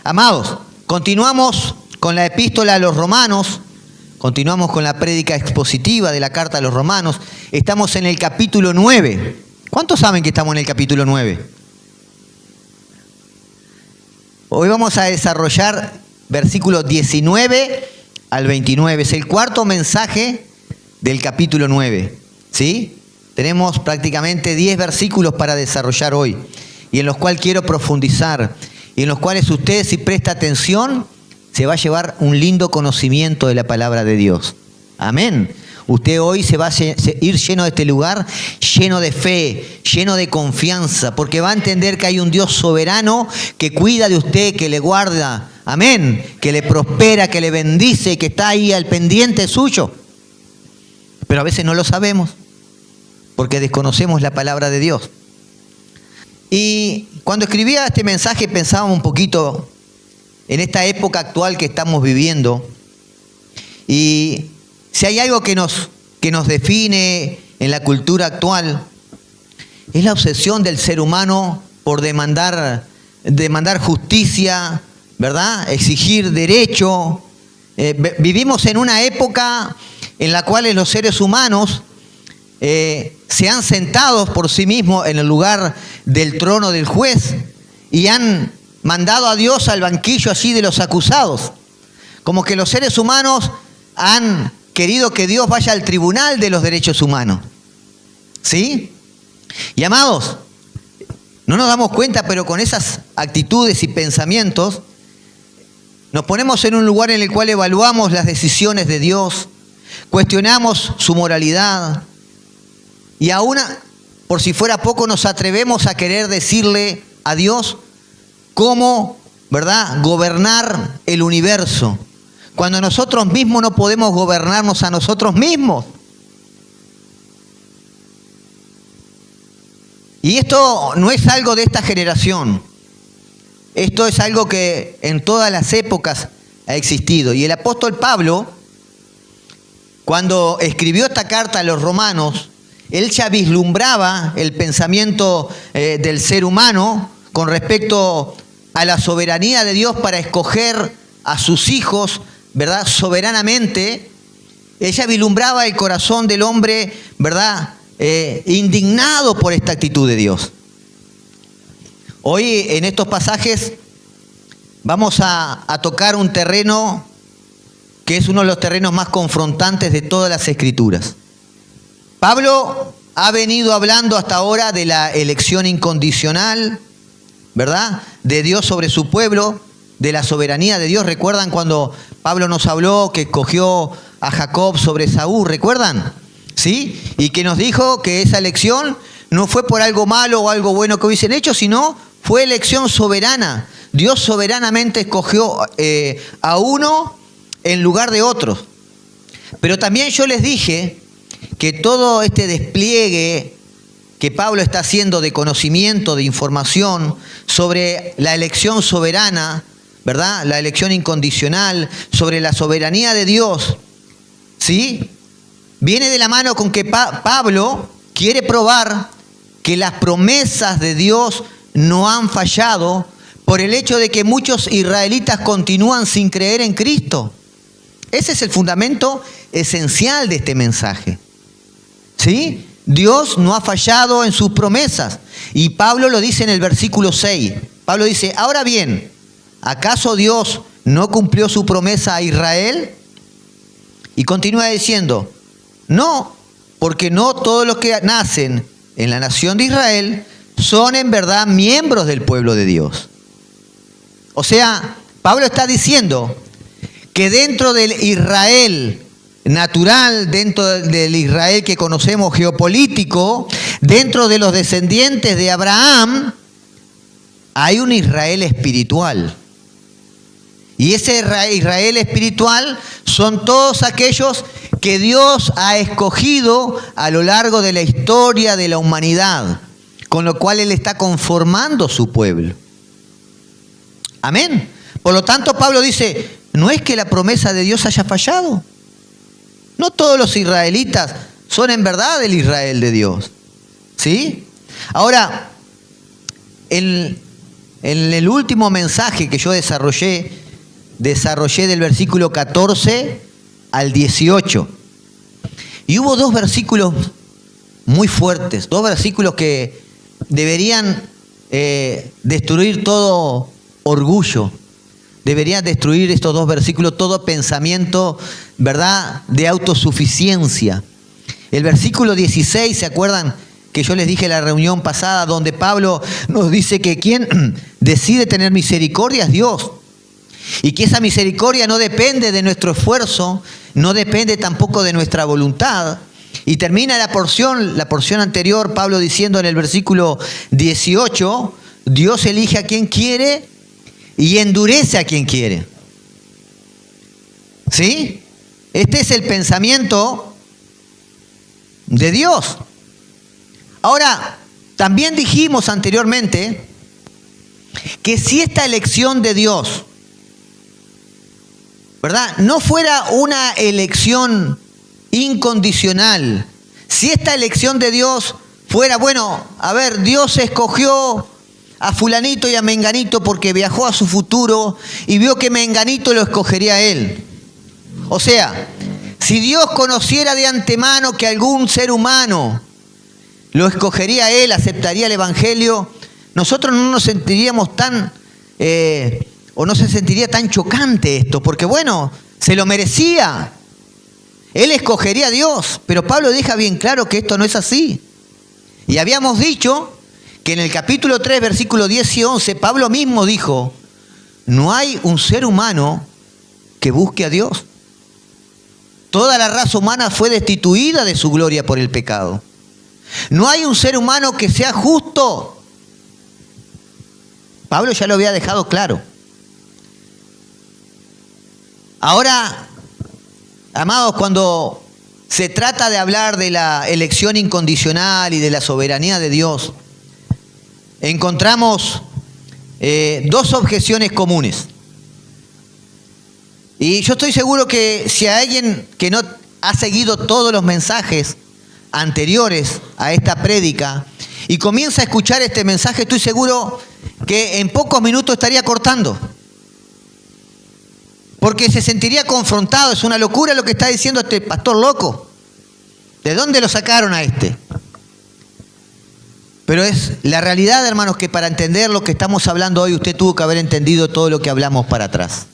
Amados, continuamos con la epístola a los romanos, continuamos con la prédica expositiva de la carta a los romanos. Estamos en el capítulo 9. ¿Cuántos saben que estamos en el capítulo 9? Hoy vamos a desarrollar versículos 19 al 29. Es el cuarto mensaje del capítulo 9. ¿Sí? Tenemos prácticamente 10 versículos para desarrollar hoy y en los cuales quiero profundizar y en los cuales usted, si presta atención, se va a llevar un lindo conocimiento de la palabra de Dios. Amén. Usted hoy se va a ir lleno de este lugar, lleno de fe, lleno de confianza, porque va a entender que hay un Dios soberano que cuida de usted, que le guarda, amén, que le prospera, que le bendice, que está ahí al pendiente suyo. Pero a veces no lo sabemos, porque desconocemos la palabra de Dios. Y cuando escribía este mensaje pensaba un poquito en esta época actual que estamos viviendo. Y si hay algo que nos define en la cultura actual, es la obsesión del ser humano por demandar justicia, ¿verdad? Exigir derecho. Vivimos en una época en la cual los seres humanos se han sentado por sí mismos en el lugar del trono del juez y han mandado a Dios al banquillo así de los acusados. Como que los seres humanos han querido que Dios vaya al tribunal de los derechos humanos. ¿Sí? Y amados, no nos damos cuenta, pero con esas actitudes y pensamientos nos ponemos en un lugar en el cual evaluamos las decisiones de Dios, cuestionamos su moralidad y aún, por si fuera poco, nos atrevemos a querer decirle a Dios cómo, ¿verdad?, gobernar el universo, cuando nosotros mismos no podemos gobernarnos a nosotros mismos. Y esto no es algo de esta generación. Esto es algo que en todas las épocas ha existido. Y el apóstol Pablo, cuando escribió esta carta a los romanos, él ya vislumbraba el pensamiento del ser humano con respecto a la soberanía de Dios para escoger a sus hijos, ¿verdad?, soberanamente. Ella vislumbraba el corazón del hombre, ¿verdad?, indignado por esta actitud de Dios. Hoy en estos pasajes vamos a tocar un terreno que es uno de los terrenos más confrontantes de todas las Escrituras. Pablo ha venido hablando hasta ahora de la elección incondicional, ¿verdad?, de Dios sobre su pueblo, de la soberanía de Dios. ¿Recuerdan cuando Pablo nos habló que escogió a Jacob sobre Saúl? ¿Recuerdan? ¿Sí? Y que nos dijo que esa elección no fue por algo malo o algo bueno que hubiesen hecho, sino fue elección soberana. Dios soberanamente escogió a uno en lugar de otros. Pero también yo les dije que todo este despliegue que Pablo está haciendo de conocimiento, de información sobre la elección soberana, ¿verdad?, la elección incondicional, sobre la soberanía de Dios, ¿sí?, viene de la mano con que Pablo quiere probar que las promesas de Dios no han fallado por el hecho de que muchos israelitas continúan sin creer en Cristo. Ese es el fundamento esencial de este mensaje. ¿Sí? Dios no ha fallado en sus promesas. Y Pablo lo dice en el versículo 6. Pablo dice, ahora bien, ¿acaso Dios no cumplió su promesa a Israel? Y continúa diciendo, no, porque no todos los que nacen en la nación de Israel son en verdad miembros del pueblo de Dios. O sea, Pablo está diciendo que dentro del Israel natural, dentro del Israel que conocemos geopolítico, dentro de los descendientes de Abraham, hay un Israel espiritual. Y ese Israel espiritual son todos aquellos que Dios ha escogido a lo largo de la historia de la humanidad, con lo cual Él está conformando su pueblo. Amén. Por lo tanto, Pablo dice, no es que la promesa de Dios haya fallado. No todos los israelitas son en verdad el Israel de Dios. ¿Sí? Ahora, en el último mensaje que yo desarrollé del versículo 14 al 18. Y hubo dos versículos muy fuertes, dos versículos que deberían destruir todo orgullo. Deberían destruir estos dos versículos todo pensamiento, ¿verdad?, de autosuficiencia. El versículo 16, ¿se acuerdan que yo les dije en la reunión pasada, donde Pablo nos dice que quien decide tener misericordia es Dios? Y que esa misericordia no depende de nuestro esfuerzo, no depende tampoco de nuestra voluntad. Y termina la porción anterior, Pablo diciendo en el versículo 18, Dios elige a quien quiere y endurece a quien quiere. ¿Sí? Este es el pensamiento de Dios. Ahora, también dijimos anteriormente que si esta elección de Dios, ¿verdad?, no fuera una elección incondicional, si esta elección de Dios fuera, bueno, a ver, Dios escogió a fulanito y a menganito porque viajó a su futuro y vio que menganito lo escogería a él. O sea, si Dios conociera de antemano que algún ser humano lo escogería a él, aceptaría el evangelio, nosotros no nos sentiríamos tan, o no se sentiría tan chocante esto, porque bueno, se lo merecía. Él escogería a Dios, pero Pablo deja bien claro que esto no es así. Y habíamos dicho que en el capítulo 3, versículos 10 y 11, Pablo mismo dijo, no hay un ser humano que busque a Dios. Toda la raza humana fue destituida de su gloria por el pecado. No hay un ser humano que sea justo. Pablo ya lo había dejado claro. Ahora, amados, cuando se trata de hablar de la elección incondicional y de la soberanía de Dios, encontramos dos objeciones comunes. Y yo estoy seguro que si hay alguien que no ha seguido todos los mensajes anteriores a esta prédica y comienza a escuchar este mensaje, estoy seguro que en pocos minutos estaría cortando. Porque se sentiría confrontado. Es una locura lo que está diciendo este pastor loco. ¿De dónde lo sacaron a este? Pero es la realidad, hermanos, que para entender lo que estamos hablando hoy, usted tuvo que haber entendido todo lo que hablamos para atrás.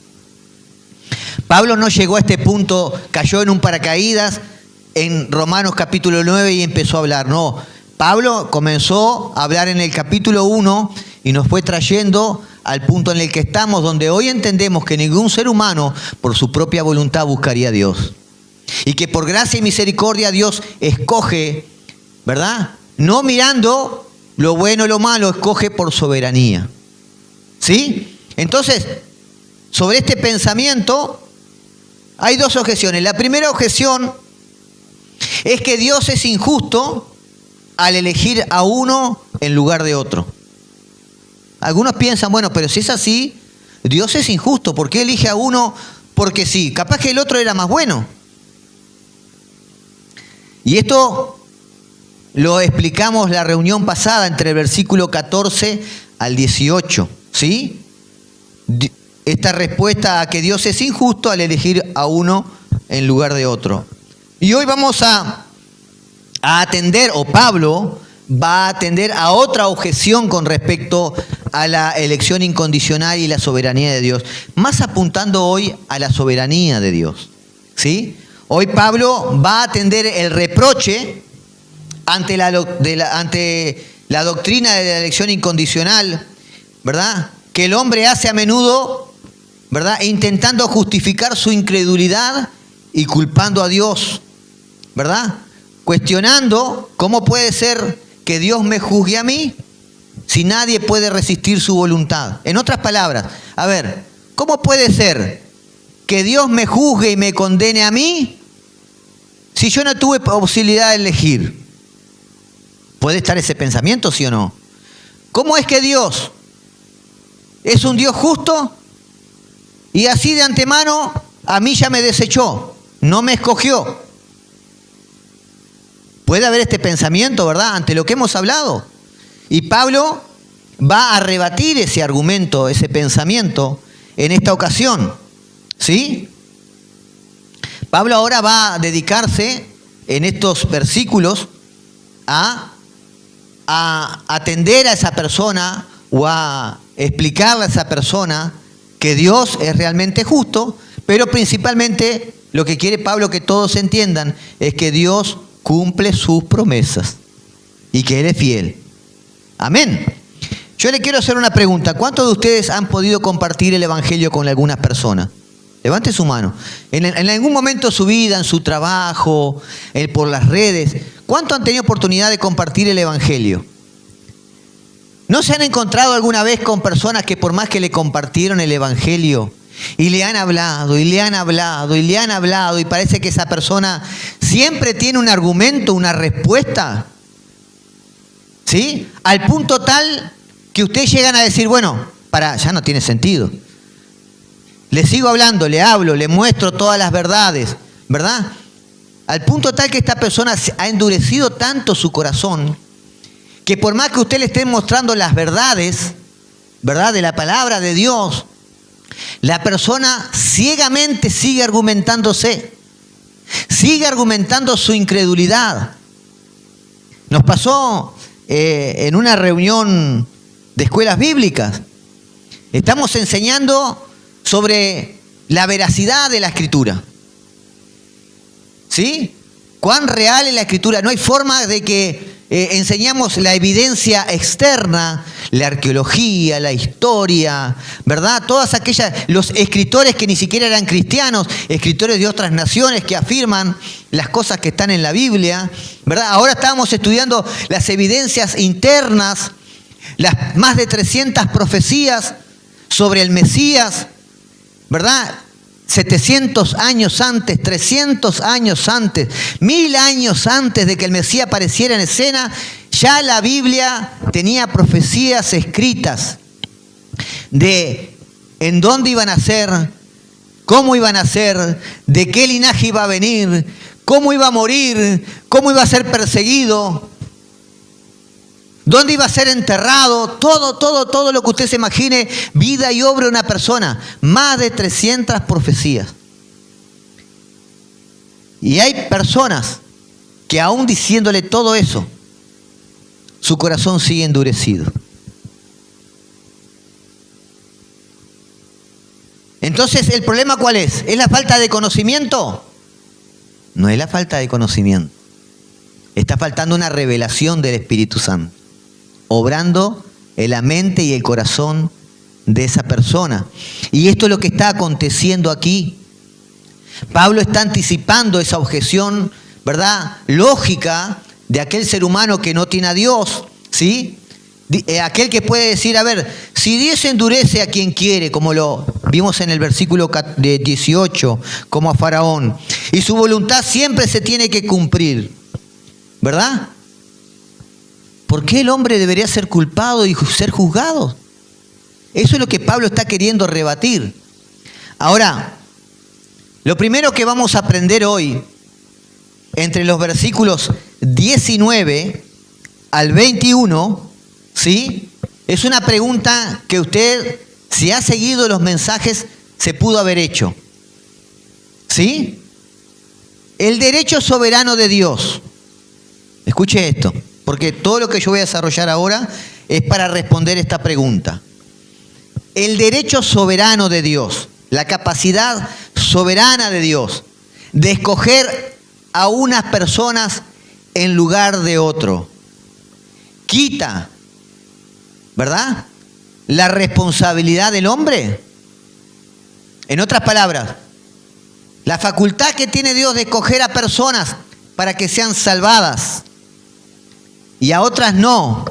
Pablo no llegó a este punto, cayó en un paracaídas en Romanos capítulo 9 y empezó a hablar. No, Pablo comenzó a hablar en el capítulo 1 y nos fue trayendo al punto en el que estamos, donde hoy entendemos que ningún ser humano por su propia voluntad buscaría a Dios. Y que por gracia y misericordia Dios escoge, ¿verdad?, no mirando lo bueno o lo malo, escoge por soberanía. ¿Sí? Entonces, sobre este pensamiento hay dos objeciones. La primera objeción es que Dios es injusto al elegir a uno en lugar de otro. Algunos piensan, bueno, pero si es así, Dios es injusto. ¿Por qué elige a uno? Porque sí, capaz que el otro era más bueno. Y esto lo explicamos la reunión pasada entre el versículo 14 al 18, ¿sí? Esta respuesta a que Dios es injusto al elegir a uno en lugar de otro. Y hoy vamos a atender, o Pablo va a atender a otra objeción con respecto a la elección incondicional y la soberanía de Dios, más apuntando hoy a la soberanía de Dios, ¿sí? Hoy Pablo va a atender el reproche ante la doctrina de la elección incondicional, ¿verdad?, que el hombre hace a menudo, ¿verdad?, intentando justificar su incredulidad y culpando a Dios, ¿verdad?, cuestionando cómo puede ser que Dios me juzgue a mí si nadie puede resistir su voluntad. En otras palabras, a ver, ¿cómo puede ser que Dios me juzgue y me condene a mí si yo no tuve posibilidad de elegir? ¿Puede estar ese pensamiento, sí o no? ¿Cómo es que Dios es un Dios justo y así de antemano a mí ya me desechó, no me escogió? Puede haber este pensamiento, ¿verdad?, ante lo que hemos hablado. Y Pablo va a rebatir ese argumento, ese pensamiento en esta ocasión. ¿Sí? Pablo ahora va a dedicarse en estos versículos a atender a esa persona o a explicarle a esa persona que Dios es realmente justo, pero principalmente lo que quiere Pablo que todos entiendan es que Dios cumple sus promesas y que Él es fiel. Amén. Yo le quiero hacer una pregunta. ¿Cuántos de ustedes han podido compartir el Evangelio con algunas personas? Levante su mano. En algún momento de su vida, en su trabajo, por las redes, ¿cuántos han tenido oportunidad de compartir el Evangelio? ¿No se han encontrado alguna vez con personas que por más que le compartieron el Evangelio y le han hablado, y le han hablado, y le han hablado, y parece que esa persona siempre tiene un argumento, una respuesta? ¿Sí? Al punto tal que ustedes llegan a decir, bueno, ya no tiene sentido. Le sigo hablando, le hablo, le muestro todas las verdades, ¿verdad? Al punto tal que esta persona ha endurecido tanto su corazón, que por más que usted le esté mostrando las verdades, ¿verdad?, de la palabra de Dios, la persona ciegamente sigue argumentándose, sigue argumentando su incredulidad. Nos pasó en una reunión de escuelas bíblicas. Estamos enseñando sobre la veracidad de la Escritura. ¿Sí? ¿Cuán real es la Escritura? No hay forma de que enseñamos la evidencia externa, la arqueología, la historia, ¿verdad? Todas aquellas, los escritores que ni siquiera eran cristianos, escritores de otras naciones que afirman las cosas que están en la Biblia, ¿verdad? Ahora estábamos estudiando las evidencias internas, las más de 300 profecías sobre el Mesías, ¿verdad? 700 años antes, 300 años antes, 1000 años antes de que el Mesías apareciera en escena, ya la Biblia tenía profecías escritas de en dónde iban a ser, cómo iban a ser, de qué linaje iba a venir, cómo iba a morir, cómo iba a ser perseguido, dónde iba a ser enterrado, todo lo que usted se imagine, vida y obra de una persona. Más de 300 profecías. Y hay personas que aún diciéndole todo eso, su corazón sigue endurecido. Entonces, ¿el problema cuál es? ¿Es la falta de conocimiento? No es la falta de conocimiento. Está faltando una revelación del Espíritu Santo, obrando en la mente y el corazón de esa persona. Y esto es lo que está aconteciendo aquí. Pablo está anticipando esa objeción, ¿verdad?, lógica de aquel ser humano que no tiene a Dios, ¿sí? Aquel que puede decir, a ver, si Dios endurece a quien quiere, como lo vimos en el versículo 18, como a Faraón, y su voluntad siempre se tiene que cumplir, ¿verdad? ¿Por qué el hombre debería ser culpado y ser juzgado? Eso es lo que Pablo está queriendo rebatir. Ahora, lo primero que vamos a aprender hoy, entre los versículos 19 al 21, ¿sí?, es una pregunta que usted, si ha seguido los mensajes, se pudo haber hecho. ¿Sí? El derecho soberano de Dios. Escuche esto, porque todo lo que yo voy a desarrollar ahora es para responder esta pregunta. El derecho soberano de Dios, la capacidad soberana de Dios de escoger a unas personas en lugar de otro, quita, ¿verdad?, la responsabilidad del hombre. En otras palabras, la facultad que tiene Dios de escoger a personas para que sean salvadas y a otras no,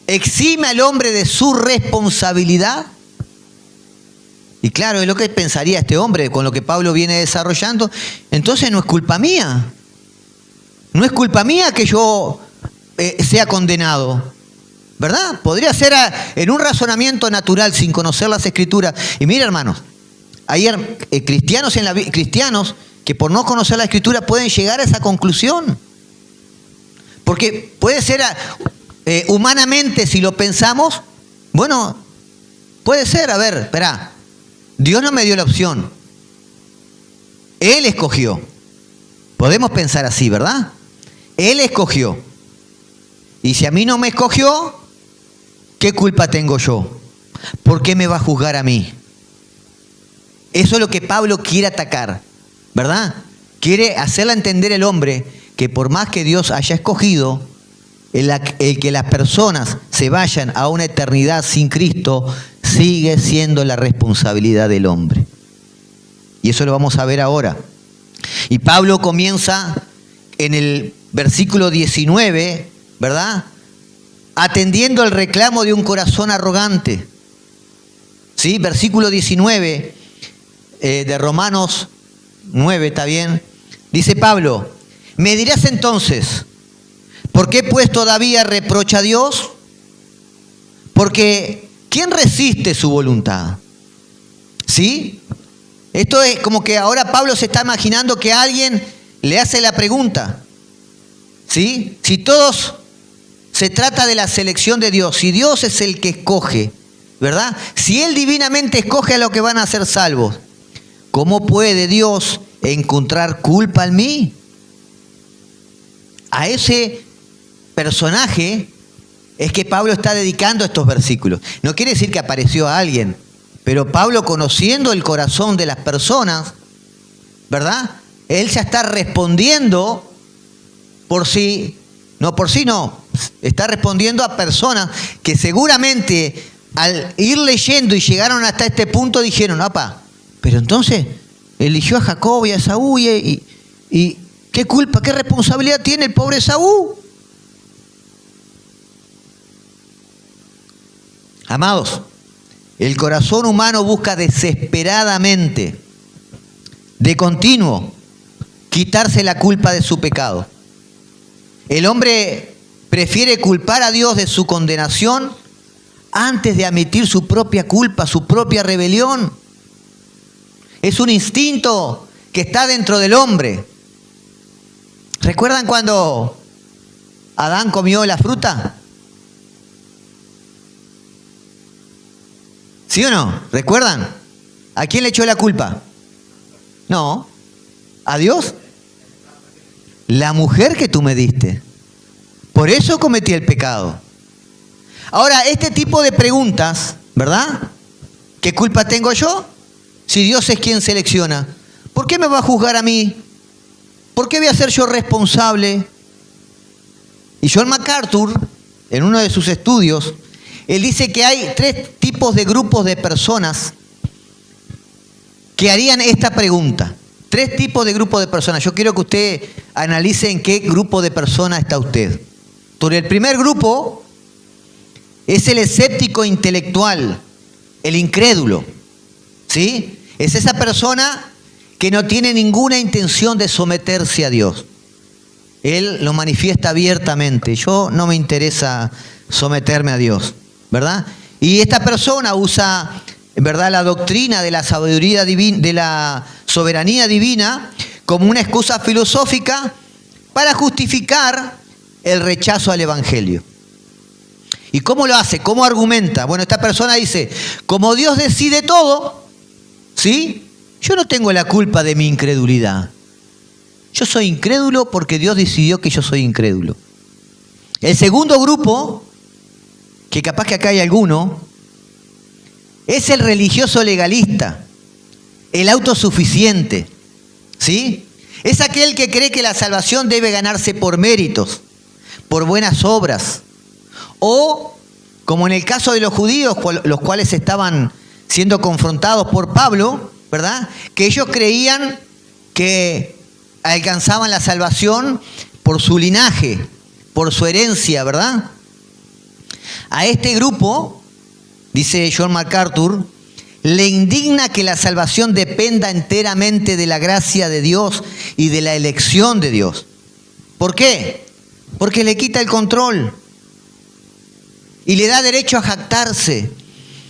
exime al hombre de su responsabilidad. Y claro, es lo que pensaría este hombre con lo que Pablo viene desarrollando. Entonces no es culpa mía. No es culpa mía que yo sea condenado, ¿verdad? Podría ser en un razonamiento natural sin conocer las Escrituras. Y mira, hermanos, ayer cristianos que por no conocer la Escritura pueden llegar a esa conclusión. Porque puede ser humanamente, si lo pensamos, bueno, puede ser, a ver, espera, Dios no me dio la opción. Él escogió. Podemos pensar así, ¿verdad? Él escogió. Y si a mí no me escogió, ¿qué culpa tengo yo? ¿Por qué me va a juzgar a mí? Eso es lo que Pablo quiere atacar, ¿verdad? Quiere hacerle entender al hombre que por más que Dios haya escogido, el que las personas se vayan a una eternidad sin Cristo, sigue siendo la responsabilidad del hombre. Y eso lo vamos a ver ahora. Y Pablo comienza en el versículo 19, ¿verdad? Atendiendo el reclamo de un corazón arrogante. ¿Sí? Versículo 19 de Romanos 9, ¿está bien? Dice Pablo, ¿me dirás entonces, por qué pues todavía reprocha a Dios? Porque ¿quién resiste su voluntad? ¿Sí? Esto es como que ahora Pablo se está imaginando que alguien le hace la pregunta. ¿Sí? Si todos se trata de la selección de Dios, si Dios es el que escoge, ¿verdad? Si Él divinamente escoge a los que van a ser salvos, ¿cómo puede Dios encontrar culpa en mí? A ese personaje es que Pablo está dedicando estos versículos. No quiere decir que apareció a alguien, pero Pablo, conociendo el corazón de las personas, ¿verdad? Él ya está respondiendo está respondiendo a personas que seguramente al ir leyendo y llegaron hasta este punto dijeron, ¡apa! Pero entonces eligió a Jacob y a Esaú y ¿qué culpa, qué responsabilidad tiene el pobre Esaú? Amados, el corazón humano busca desesperadamente, de continuo, quitarse la culpa de su pecado. El hombre prefiere culpar a Dios de su condenación antes de admitir su propia culpa, su propia rebelión. Es un instinto que está dentro del hombre. ¿Recuerdan cuando Adán comió la fruta? ¿Sí o no? ¿Recuerdan? ¿A quién le echó la culpa? No. ¿A Dios? La mujer que tú me diste. Por eso cometí el pecado. Ahora, este tipo de preguntas, ¿verdad? ¿Qué culpa tengo yo? Si Dios es quien selecciona. ¿Por qué me va a juzgar a mí? ¿Por qué voy a ser yo responsable? Y John MacArthur, en uno de sus estudios, él dice que hay 3 tipos de grupos de personas que harían esta pregunta. 3 tipos de grupos de personas. Yo quiero que usted analice en qué grupo de personas está usted. Por el primer grupo es el escéptico intelectual, el incrédulo. ¿Sí? Es esa persona que no tiene ninguna intención de someterse a Dios. Él lo manifiesta abiertamente. Yo no me interesa someterme a Dios, ¿verdad? Y esta persona usa, ¿verdad?, la doctrina de la sabiduría divina, de la soberanía divina, como una excusa filosófica para justificar el rechazo al Evangelio. ¿Y cómo lo hace? ¿Cómo argumenta? Bueno, esta persona dice, como Dios decide todo, ¿sí? Yo no tengo la culpa de mi incredulidad. Yo soy incrédulo porque Dios decidió que yo soy incrédulo. El segundo grupo, que capaz que acá hay alguno, es el religioso legalista, el autosuficiente, ¿sí? Es aquel que cree que la salvación debe ganarse por méritos, por buenas obras, o, como en el caso de los judíos, los cuales estaban siendo confrontados por Pablo, ¿verdad?, que ellos creían que alcanzaban la salvación por su linaje, por su herencia, ¿verdad? A este grupo, dice John MacArthur, le indigna que la salvación dependa enteramente de la gracia de Dios y de la elección de Dios. ¿Por qué? Porque le quita el control y le da derecho a jactarse.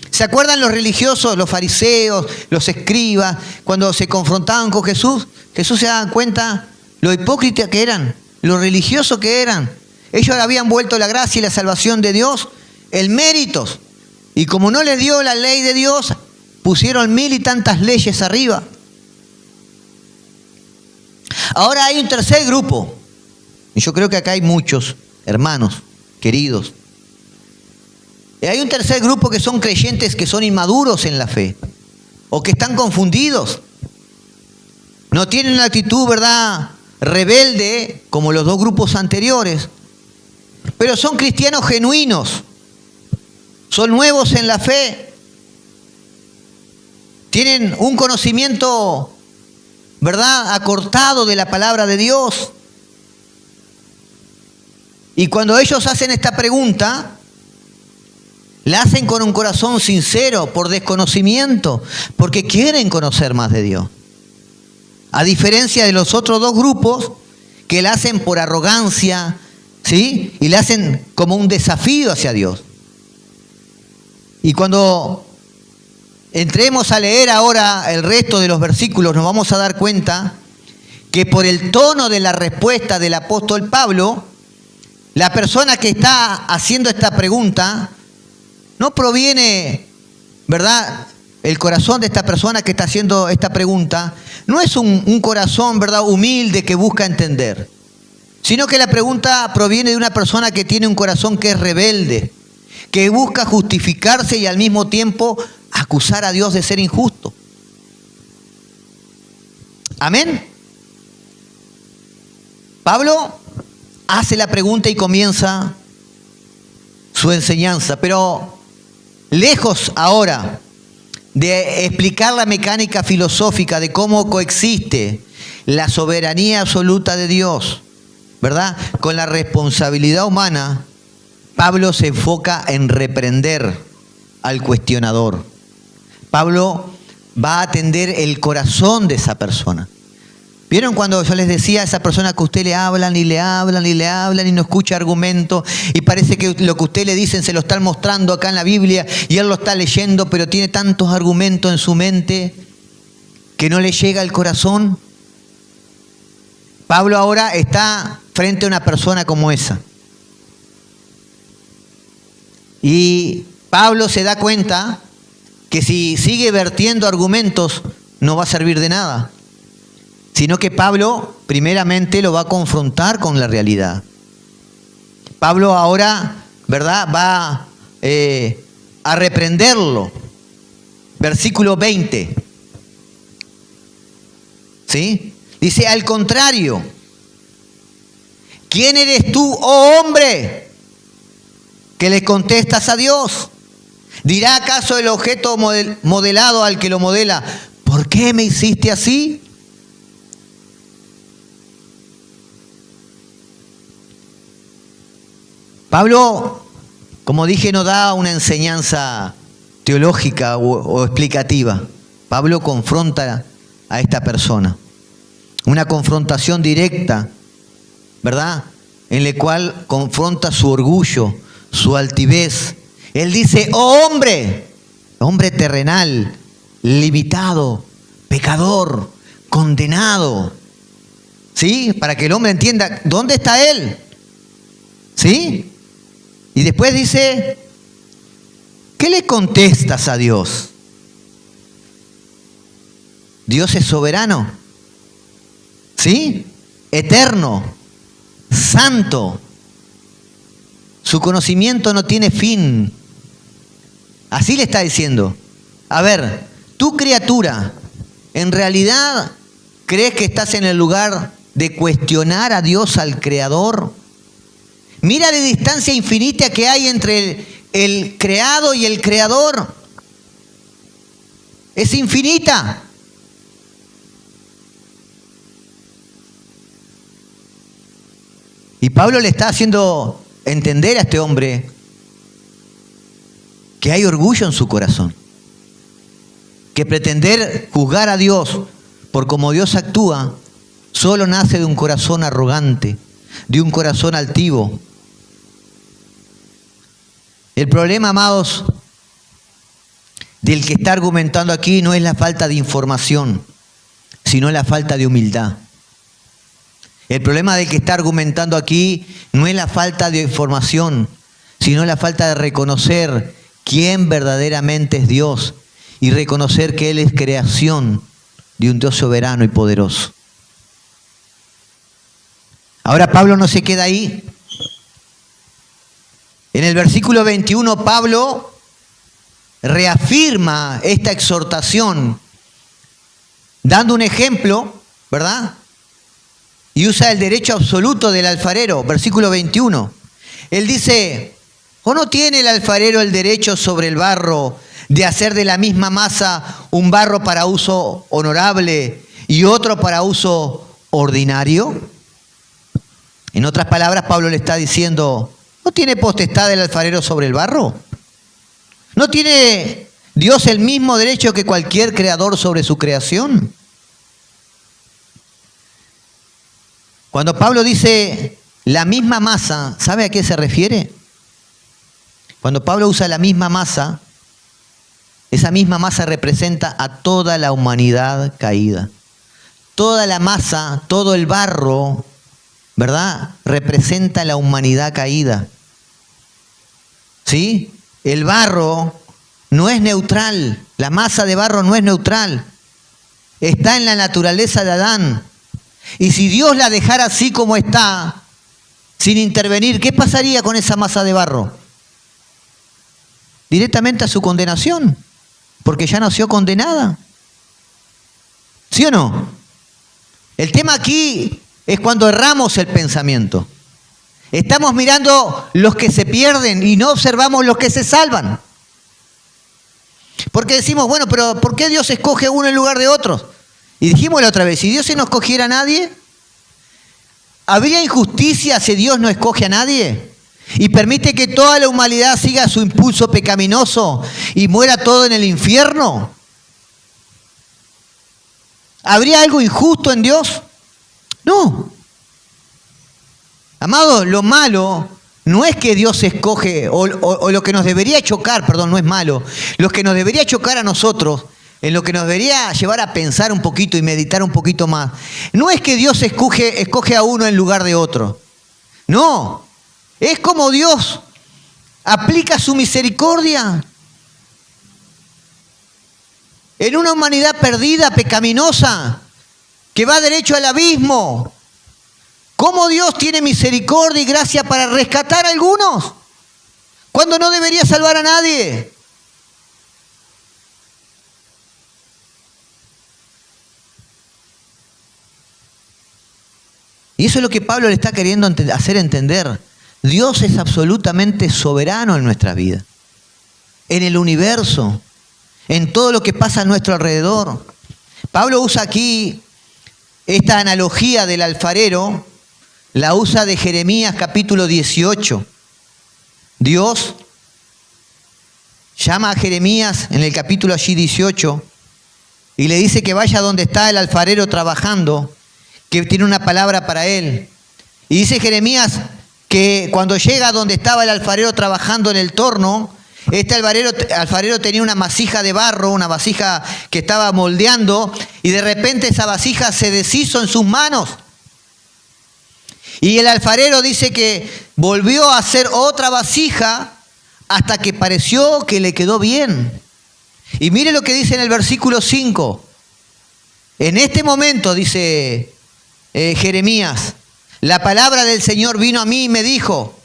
¿Se acuerdan los religiosos, los fariseos, los escribas, cuando se confrontaban con Jesús? Jesús se daba cuenta lo hipócritas que eran, lo religiosos que eran. Ellos habían vuelto la gracia y la salvación de Dios en méritos. Y como no les dio la ley de Dios, pusieron 1000 y tantas leyes arriba. Ahora hay un tercer grupo. Y yo creo que acá hay muchos hermanos, queridos. Y hay un tercer grupo que son creyentes que son inmaduros en la fe. O que están confundidos. No tienen una actitud, ¿verdad?, rebelde como los dos grupos anteriores. Pero son cristianos genuinos. Son nuevos en la fe. Tienen un conocimiento, ¿verdad?, acortado de la palabra de Dios. Y cuando ellos hacen esta pregunta, la hacen con un corazón sincero, por desconocimiento, porque quieren conocer más de Dios. A diferencia de los otros dos grupos que la hacen por arrogancia, ¿sí? Y la hacen como un desafío hacia Dios. Y cuando entremos a leer ahora el resto de los versículos, nos vamos a dar cuenta que por el tono de la respuesta del apóstol Pablo, la persona que está haciendo esta pregunta no proviene, ¿verdad? El corazón de esta persona que está haciendo esta pregunta no es un corazón, ¿verdad?, humilde que busca entender, sino que la pregunta proviene de una persona que tiene un corazón que es rebelde, que busca justificarse y al mismo tiempo acusar a Dios de ser injusto. Amén. Pablo hace la pregunta y comienza su enseñanza, pero lejos ahora de explicar la mecánica filosófica de cómo coexiste la soberanía absoluta de Dios, ¿verdad?, con la responsabilidad humana, Pablo se enfoca en reprender al cuestionador. Pablo va a atender el corazón de esa persona. ¿Vieron cuando yo les decía a esa persona que usted le hablan y le hablan y le hablan y no escucha argumentos y parece que lo que usted le dicen se lo están mostrando acá en la Biblia y él lo está leyendo, pero tiene tantos argumentos en su mente que no le llega al corazón? Pablo ahora está frente a una persona como esa. Y Pablo se da cuenta que si sigue vertiendo argumentos no va a servir de nada, sino que Pablo primeramente lo va a confrontar con la realidad. Pablo ahora, ¿verdad?, va a reprenderlo. Versículo 20. ¿Sí? Dice, al contrario, ¿quién eres tú, oh hombre, que le contestas a Dios? ¿Dirá acaso el objeto modelado al que lo modela, ¿por qué me hiciste así? Pablo, como dije, no da una enseñanza teológica o explicativa. Pablo confronta a esta persona. Una confrontación directa, ¿verdad?, en la cual confronta su orgullo, su altivez. Él dice, oh hombre, hombre terrenal, limitado, pecador, condenado. ¿Sí? Para que el hombre entienda, ¿dónde está él? ¿Sí? Y después dice, ¿qué le contestas a Dios? Dios es soberano, ¿sí?, eterno, santo. Su conocimiento no tiene fin. Así le está diciendo. A ver, tú criatura, ¿en realidad crees que estás en el lugar de cuestionar a Dios, al Creador? Mira la distancia infinita que hay entre el creado y el Creador. Es infinita. Y Pablo le está haciendo entender a este hombre que hay orgullo en su corazón. Que pretender juzgar a Dios por cómo Dios actúa solo nace de un corazón arrogante, de un corazón altivo. El problema, amados, del que está argumentando aquí no es la falta de información, sino la falta de humildad. El problema del que está argumentando aquí no es la falta de información, sino la falta de reconocer quién verdaderamente es Dios y reconocer que Él es creación de un Dios soberano y poderoso. Ahora Pablo no se queda ahí. En el versículo 21 Pablo reafirma esta exhortación dando un ejemplo, ¿verdad? Y usa el derecho absoluto del alfarero, versículo 21. Él dice, ¿o no tiene el alfarero el derecho sobre el barro de hacer de la misma masa un barro para uso honorable y otro para uso ordinario? En otras palabras, Pablo le está diciendo, ¿no tiene potestad el alfarero sobre el barro? ¿No tiene Dios el mismo derecho que cualquier creador sobre su creación? Cuando Pablo dice la misma masa, ¿sabe a qué se refiere? Cuando Pablo usa la misma masa, esa misma masa representa a toda la humanidad caída. Toda la masa, todo el barro, ¿verdad? Representa la humanidad caída. ¿Sí? El barro no es neutral, la masa de barro no es neutral. Está en la naturaleza de Adán. Y si Dios la dejara así como está, sin intervenir, ¿qué pasaría con esa masa de barro? Directamente a su condenación, porque ya nació condenada. ¿Sí o no? El tema aquí es cuando erramos el pensamiento. Estamos mirando los que se pierden y no observamos los que se salvan. Porque decimos, bueno, pero ¿por qué Dios escoge a uno en lugar de otros? Y dijimos la otra vez, si Dios no escogiera a nadie, ¿habría injusticia si Dios no escoge a nadie? Y permite que toda la humanidad siga su impulso pecaminoso y muera todo en el infierno. ¿Habría algo injusto en Dios? No. Amados, lo malo no es que Dios escoge, o lo que nos debería chocar, perdón, no es malo, lo que nos debería chocar a nosotros, en lo que nos debería llevar a pensar un poquito y meditar un poquito más, no es que Dios escoge a uno en lugar de otro. No, es como Dios aplica su misericordia en una humanidad perdida, pecaminosa, que va derecho al abismo. ¿Cómo Dios tiene misericordia y gracia para rescatar a algunos cuando no debería salvar a nadie? Y eso es lo que Pablo le está queriendo hacer entender. Dios es absolutamente soberano en nuestra vida, en el universo, en todo lo que pasa a nuestro alrededor. Pablo usa aquí esta analogía del alfarero, la usa de Jeremías capítulo 18. Dios llama a Jeremías en el capítulo allí 18 y le dice que vaya donde está el alfarero trabajando, que tiene una palabra para él. Y dice Jeremías que cuando llega donde estaba el alfarero trabajando en el torno, este alfarero tenía una vasija de barro, una vasija que estaba moldeando, y de repente esa vasija se deshizo en sus manos. Y el alfarero dice que volvió a hacer otra vasija hasta que pareció que le quedó bien. Y mire lo que dice en el versículo 5. En este momento, dice Jeremías, la palabra del Señor vino a mí y me dijo,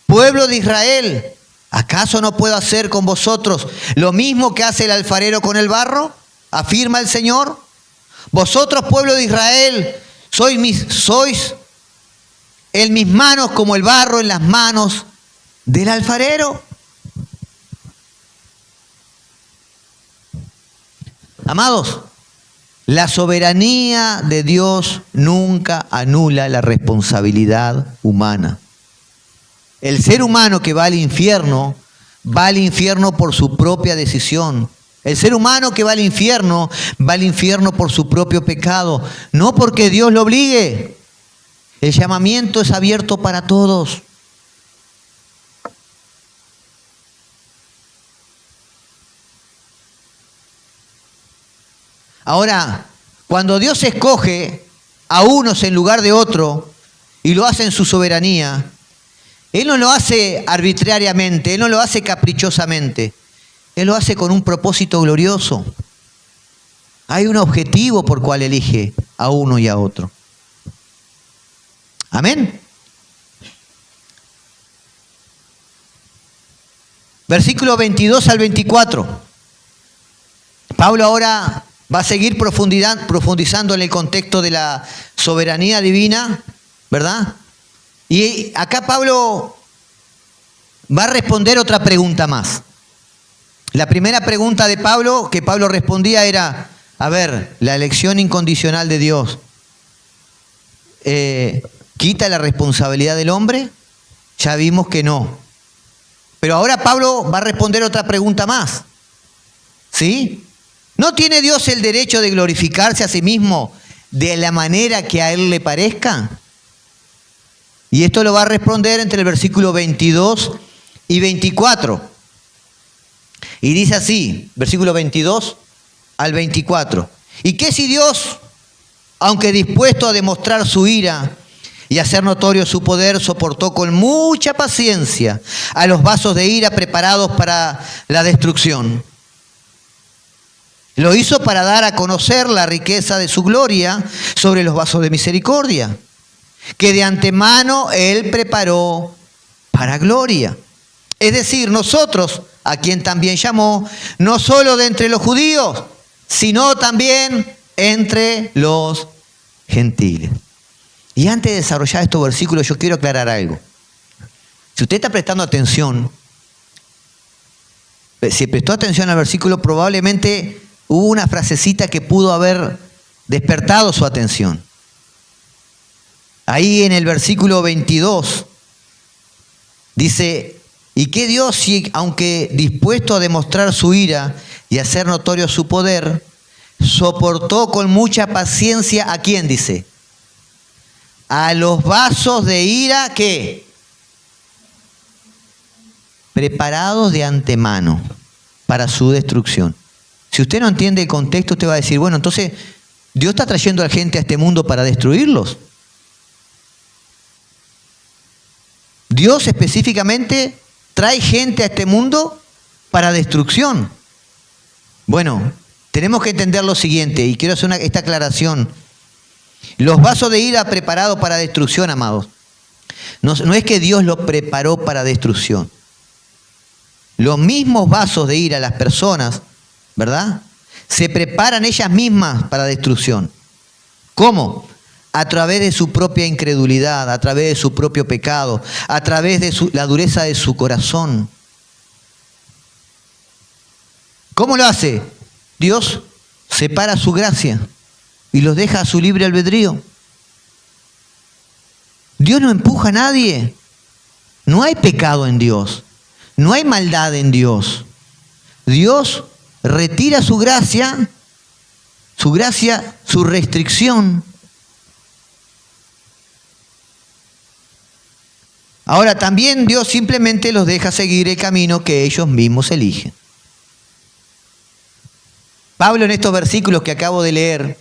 pueblo de Israel, ¿acaso no puedo hacer con vosotros lo mismo que hace el alfarero con el barro? Afirma el Señor. Vosotros, pueblo de Israel, sois en mis manos como el barro en las manos del alfarero. Amados, la soberanía de Dios nunca anula la responsabilidad humana. El ser humano que va al infierno por su propia decisión. El ser humano que va al infierno por su propio pecado, no porque Dios lo obligue. El llamamiento es abierto para todos. Ahora, cuando Dios escoge a unos en lugar de otro y lo hace en su soberanía, Él no lo hace arbitrariamente, Él no lo hace caprichosamente, Él lo hace con un propósito glorioso. Hay un objetivo por cual elige a uno y a otro. Amén. Versículo 22 al 24. Pablo ahora va a seguir profundizando en el contexto de la soberanía divina, ¿verdad? Y acá Pablo va a responder otra pregunta más. La primera pregunta de Pablo, que Pablo respondía era, a ver, la elección incondicional de Dios, ¿quita la responsabilidad del hombre? Ya vimos que no. Pero ahora Pablo va a responder otra pregunta más. ¿Sí? ¿No tiene Dios el derecho de glorificarse a sí mismo de la manera que a Él le parezca? Y esto lo va a responder entre el versículo 22 y 24. Y dice así, versículo 22 al 24. ¿Y qué si Dios, aunque dispuesto a demostrar su ira y hacer notorio su poder, soportó con mucha paciencia a los vasos de ira preparados para la destrucción? Lo hizo para dar a conocer la riqueza de su gloria sobre los vasos de misericordia, que de antemano Él preparó para gloria. Es decir, nosotros, a quien también llamó, no solo de entre los judíos, sino también entre los gentiles. Y antes de desarrollar estos versículos, yo quiero aclarar algo. Si usted está prestando atención, si prestó atención al versículo, probablemente hubo una frasecita que pudo haber despertado su atención. Ahí en el versículo 22 dice, ¿y qué Dios, si aunque dispuesto a demostrar su ira y hacer notorio su poder, soportó con mucha paciencia a quién? Dice, a los vasos de ira que preparados de antemano para su destrucción. Si usted no entiende el contexto, usted va a decir, bueno, entonces Dios está trayendo a la gente a este mundo para destruirlos. Dios específicamente trae gente a este mundo para destrucción. Bueno, tenemos que entender lo siguiente, y quiero hacer esta aclaración. Los vasos de ira preparados para destrucción, amados, no es que Dios los preparó para destrucción. Los mismos vasos de ira, las personas, ¿verdad?, se preparan ellas mismas para destrucción. ¿Cómo? A través de su propia incredulidad, a través de su propio pecado, a través de la dureza de su corazón. ¿Cómo lo hace? Dios separa su gracia y los deja a su libre albedrío. Dios no empuja a nadie. No hay pecado en Dios. No hay maldad en Dios. Dios retira su gracia, su restricción. Ahora, también Dios simplemente los deja seguir el camino que ellos mismos eligen. Pablo en estos versículos que acabo de leer,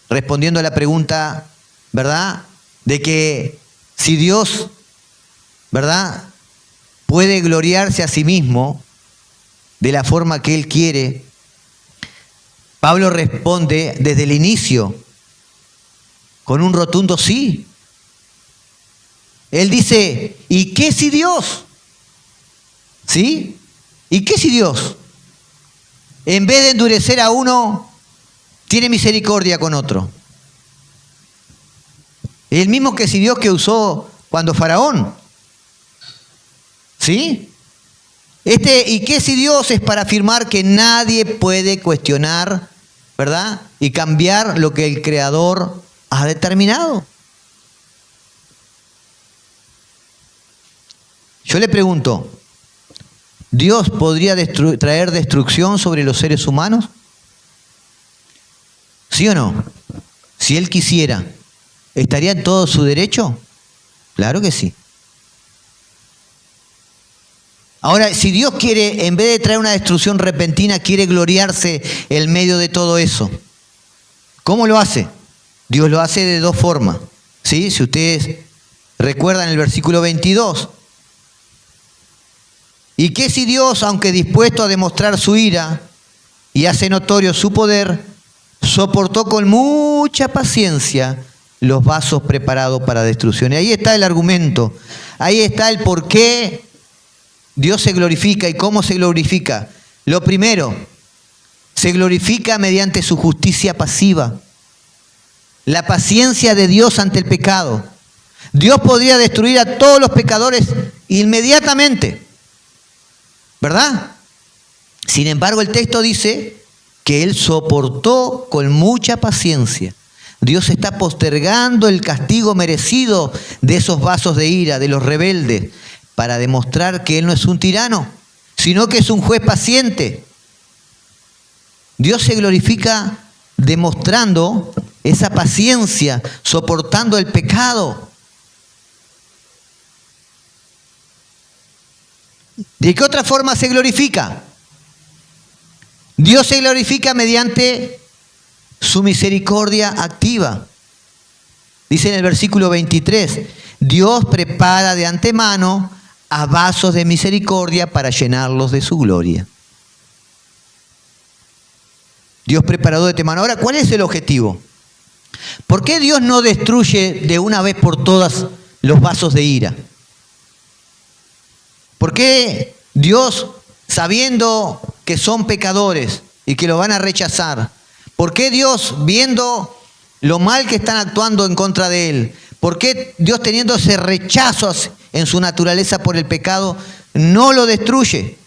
respondiendo a la pregunta, ¿verdad?, de que si Dios, ¿verdad?, puede gloriarse a sí mismo de la forma que Él quiere, Pablo responde desde el inicio con un rotundo sí. Él dice, ¿y qué si Dios? ¿Sí? ¿Y qué si Dios, en vez de endurecer a uno, tiene misericordia con otro? El mismo que si Dios que usó cuando Faraón. ¿Sí? ¿Y qué si Dios es para afirmar que nadie puede cuestionar, ¿verdad?, y cambiar lo que el Creador ha determinado? Yo le pregunto, ¿Dios podría traer destrucción sobre los seres humanos? ¿Sí o no? Si Él quisiera, ¿estaría en todo su derecho? Claro que sí. Ahora, si Dios quiere, en vez de traer una destrucción repentina, quiere gloriarse en medio de todo eso, ¿cómo lo hace? Dios lo hace de dos formas. ¿Sí? Si ustedes recuerdan el versículo 22. ¿Y qué si Dios, aunque dispuesto a demostrar su ira y hace notorio su poder, soportó con mucha paciencia los vasos preparados para destrucción? Y ahí está el argumento, ahí está el por qué Dios se glorifica y cómo se glorifica. Lo primero, se glorifica mediante su justicia pasiva, la paciencia de Dios ante el pecado. Dios podría destruir a todos los pecadores inmediatamente, ¿verdad? Sin embargo, el texto dice que Él soportó con mucha paciencia. Dios está postergando el castigo merecido de esos vasos de ira, de los rebeldes, para demostrar que Él no es un tirano, sino que es un juez paciente. Dios se glorifica demostrando esa paciencia, soportando el pecado. ¿De qué otra forma se glorifica? Dios se glorifica mediante su misericordia activa. Dice en el versículo 23, Dios prepara de antemano a vasos de misericordia para llenarlos de su gloria. Dios preparó de antemano. Ahora, ¿cuál es el objetivo? ¿Por qué Dios no destruye de una vez por todas los vasos de ira? ¿Por qué Dios, sabiendo que son pecadores y que lo van a rechazar, por qué Dios, viendo lo mal que están actuando en contra de Él, por qué Dios, teniendo ese rechazo en su naturaleza por el pecado, no lo destruye?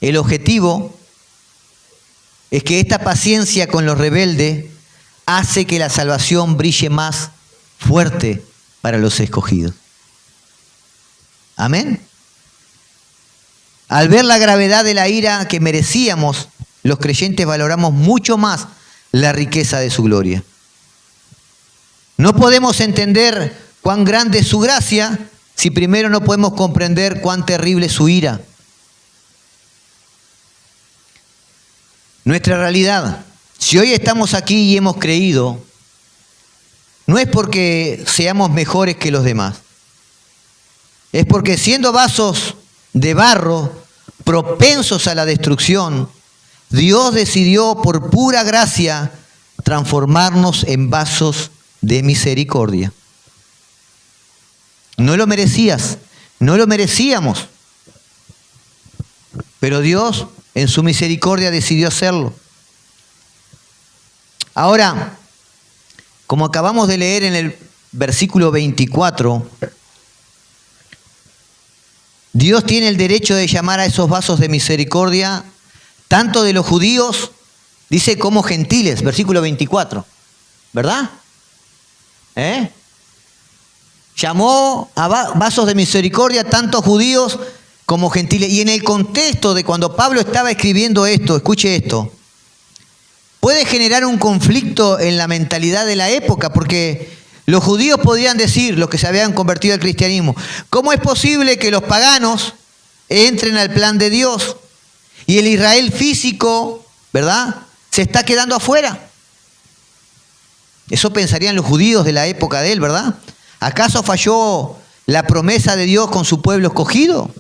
El objetivo es que esta paciencia con los rebeldes hace que la salvación brille más fuerte para los escogidos. Amén. Al ver la gravedad de la ira que merecíamos, los creyentes valoramos mucho más la riqueza de su gloria. No podemos entender cuán grande es su gracia si primero no podemos comprender cuán terrible es su ira. Nuestra realidad, si hoy estamos aquí y hemos creído, no es porque seamos mejores que los demás. Es porque siendo vasos de barro propensos a la destrucción, Dios decidió por pura gracia transformarnos en vasos de misericordia. No lo merecías, no lo merecíamos, pero Dios en su misericordia decidió hacerlo. Ahora, como acabamos de leer en el versículo 24, Dios tiene el derecho de llamar a esos vasos de misericordia, tanto de los judíos, dice, como gentiles, versículo 24, ¿verdad? Llamó a vasos de misericordia tanto judíos como gentiles. Y en el contexto de cuando Pablo estaba escribiendo esto, escuche esto, puede generar un conflicto en la mentalidad de la época, porque los judíos podían decir, los que se habían convertido al cristianismo, ¿cómo es posible que los paganos entren al plan de Dios y el Israel físico, ¿verdad?, se está quedando afuera? Eso pensarían los judíos de la época de él, ¿verdad? ¿Acaso falló la promesa de Dios con su pueblo escogido?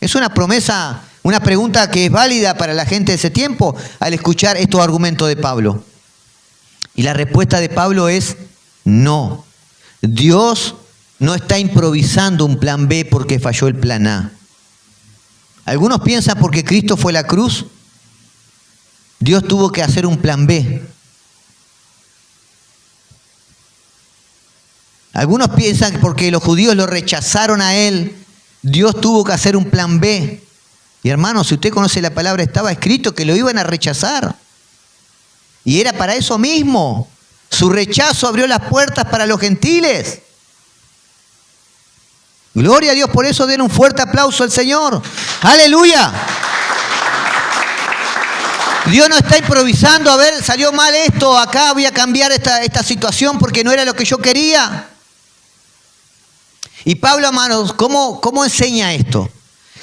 Es una promesa, una pregunta que es válida para la gente de ese tiempo al escuchar estos argumentos de Pablo. Y la respuesta de Pablo es no. Dios no está improvisando un plan B porque falló el plan A. Algunos piensan porque Cristo fue a la cruz, Dios tuvo que hacer un plan B. Algunos piensan que porque los judíos lo rechazaron a Él, Dios tuvo que hacer un plan B. Y hermano, si usted conoce la palabra, estaba escrito que lo iban a rechazar. Y era para eso mismo. Su rechazo abrió las puertas para los gentiles. Gloria a Dios, por eso den un fuerte aplauso al Señor. ¡Aleluya! Dios no está improvisando, a ver, salió mal esto, acá voy a cambiar esta situación porque no era lo que yo quería. Y Pablo, hermanos, ¿cómo enseña esto?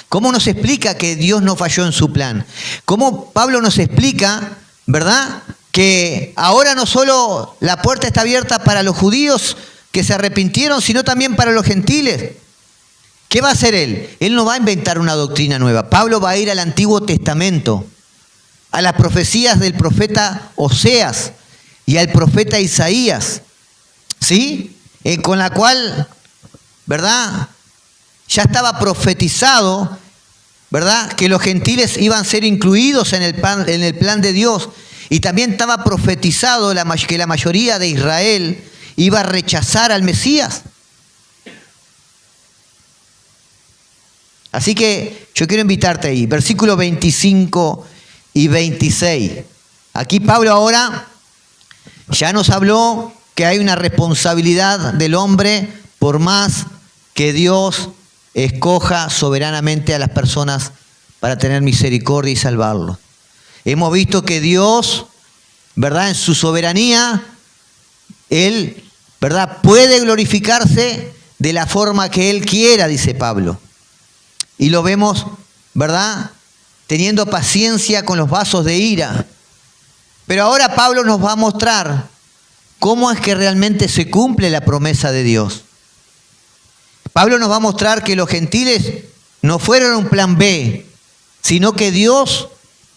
¿Cómo nos explica que Dios no falló en su plan? ¿Cómo Pablo nos explica, verdad, que ahora no solo la puerta está abierta para los judíos que se arrepintieron, sino también para los gentiles. ¿Qué va a hacer él? Él no va a inventar una doctrina nueva. Pablo va a ir al Antiguo Testamento, a las profecías del profeta Oseas y al profeta Isaías, ¿sí? Con la cual, ¿verdad? Ya estaba profetizado, ¿verdad?, que los gentiles iban a ser incluidos en el plan de Dios. Y también estaba profetizado que la mayoría de Israel iba a rechazar al Mesías. Así que yo quiero invitarte ahí, versículos 25 y 26. Aquí Pablo ahora ya nos habló que hay una responsabilidad del hombre por más que Dios escoja soberanamente a las personas para tener misericordia y salvarlos. Hemos visto que Dios, ¿verdad?, en su soberanía, Él, ¿verdad?, puede glorificarse de la forma que Él quiera, dice Pablo. Y lo vemos, ¿verdad?, teniendo paciencia con los vasos de ira. Pero ahora Pablo nos va a mostrar cómo es que realmente se cumple la promesa de Dios. Pablo nos va a mostrar que los gentiles no fueron un plan B, sino que Dios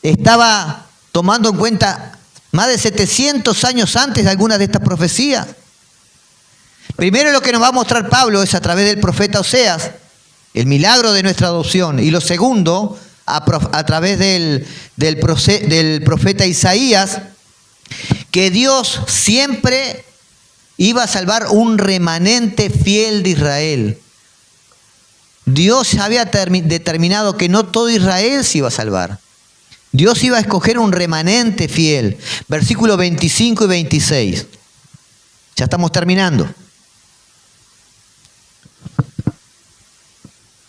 estaba tomando en cuenta más de 700 años antes de algunas de estas profecías. Primero lo que nos va a mostrar Pablo es a través del profeta Oseas, el milagro de nuestra adopción. Y lo segundo, a través del profeta Isaías, que Dios siempre iba a salvar un remanente fiel de Israel. Dios había determinado que no todo Israel se iba a salvar. Dios iba a escoger un remanente fiel. Versículos 25 y 26. Ya estamos terminando.